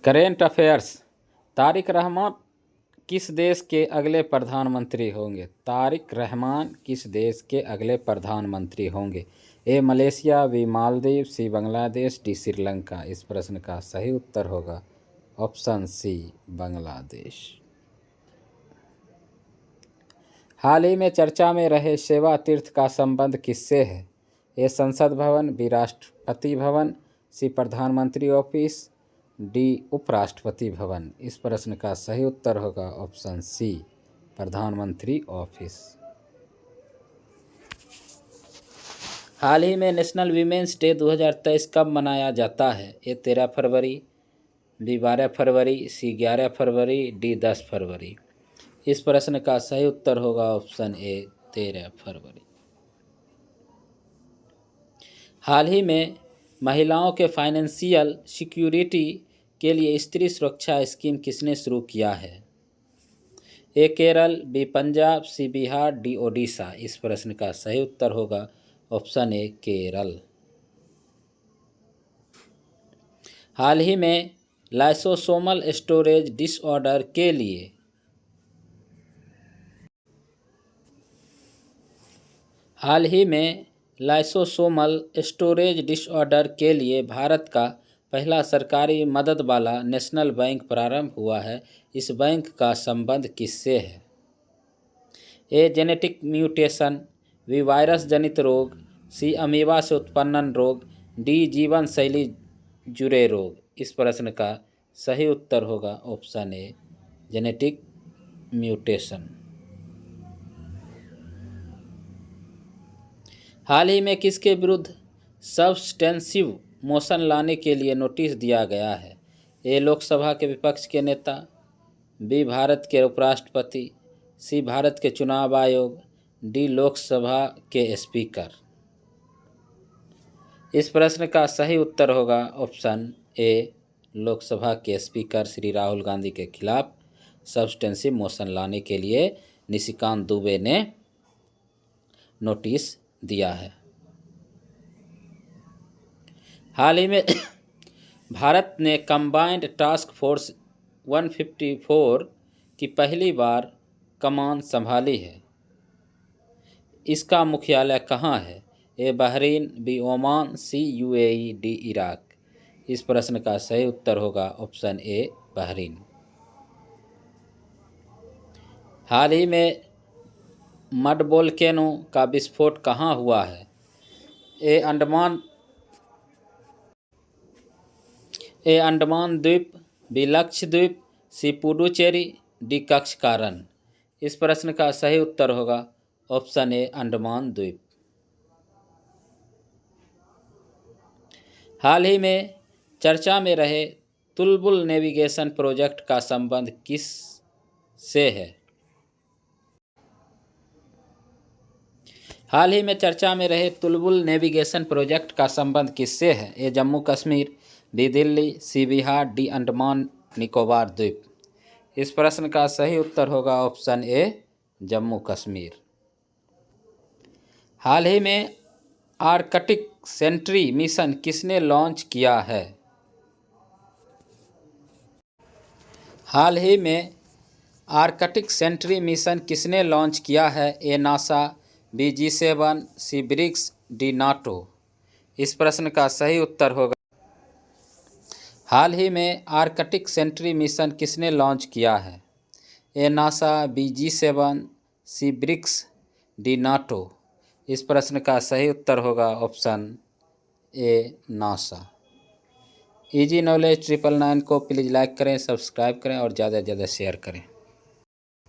Current affairs. Tariq Rahman किस देश के अगले प्रधानमंत्री होंगे? तारिक रहमान किस देश के अगले प्रधानमंत्री होंगे? A Malaysia, B Maldives, C Bangladesh, D Sri Lanka. इस प्रश्न का सही उत्तर होगा ऑप्शन सी बांग्लादेश। हाल ही में चर्चा में रहे सेवा तीर्थ का संबंध किससे है? ए संसद भवन, बी राष्ट्रपति भवन, सी प्रधानमंत्री ऑफिस, डी उपराष्ट्रपति भवन। इस प्रश्न का सही उत्तर होगा ऑप्शन सी प्रधानमंत्री ऑफिस। हाल ही में नेशनल वीमेंस डे 2023 कब मनाया जाता है? ए 13 फरवरी, बी 12 फरवरी, सी 11 फरवरी, डी 10 फरवरी। इस प्रश्न का सही उत्तर होगा ऑप्शन ए 13 फरवरी। हाल ही में महिलाओं के फाइनेंशियल सिक्योरिटी के लिए स्त्री सुरक्षा स्कीम किसने शुरू किया है? ए केरल, बी पंजाब, सी बिहार, डी ओडिशा। इस प्रश्न का सही उत्तर होगा ऑप्शन ए केरल। हाल ही में लाइसोसोमल स्टोरेज डिसऑर्डर के लिए भारत का पहला सरकारी मदद वाला नेशनल बैंक प्रारंभ हुआ है। इस बैंक का संबंध किससे है? A genetic mutation, B virus जनित रोग, सी अमीबा से उत्पन्न रोग, डी जीवन शैली जुड़े रोग। इस प्रश्न का सही उत्तर होगा ऑप्शन ए जेनेटिक म्यूटेशन। हाल ही में किसके विरुद्ध सब्सटेंसिव मोशन लाने के लिए नोटिस दिया गया है? ए लोकसभा के विपक्ष के नेता, बी भारत के उपराष्ट्रपति, सी भारत के चुनाव आयोग, डी लोकसभा के स्पीकर। इस प्रश्न का सही उत्तर होगा ऑप्शन ए लोकसभा के स्पीकर श्री राहुल गांधी के खिलाफ सब्सटेंसिव मोशन लाने के लिए निशिकांत दुबे ने नोटिस दिया है। हाल ही में भारत ने कंबाइंड टास्क फोर्स 154 की पहली बार कमान संभाली है। इसका मुख्यालय कहाँ है? ए बहरीन, बी ओमान, सी यूएई, डी इराक। इस प्रश्न का सही उत्तर होगा ऑप्शन ए बहरीन। हाल ही में मड वोल्केनो का विस्फोट कहाँ हुआ है? ए अंडमान द्वीप, बी लक्षद्वीप, सी पुडुचेरी, डी कक्षकारण। इस प्रश्न का सही उत्तर होगा ऑप्शन ए अंडमान द्वीप। हाल ही में चर्चा में रहे तुलबुल नेविगेशन प्रोजेक्ट का संबंध किस से है? हाल ही में चर्चा में रहे तुलबुल नेविगेशन प्रोजेक्ट का संबंध किससे है? A Jammu Kashmir, B Delhi, C Bihar, D Andaman Nicobar द्वीप। इस प्रश्न का सही उत्तर होगा ऑप्शन ए जम्मू कश्मीर। हाल ही में आर्कटिक सेंट्री मिशन किसने लॉन्च किया है? हाल ही में आर्कटिक सेंट्री मिशन किसने लॉन्च किया है? A NASA, B G7, C BRICS, D NATO. इस प्रश्न का सही उत्तर होगा हाल ही में आर्कटिक सेंट्री मिशन किसने लॉन्च किया है? A NASA, B G7, C BRICS, D NATO. इस प्रश्न का सही उत्तर होगा option A NASA. Easy knowledge 999 को प्लीज़ लाइक करें, सब्सक्राइब करें और ज़्यादा से ज़्यादा शेयर करें।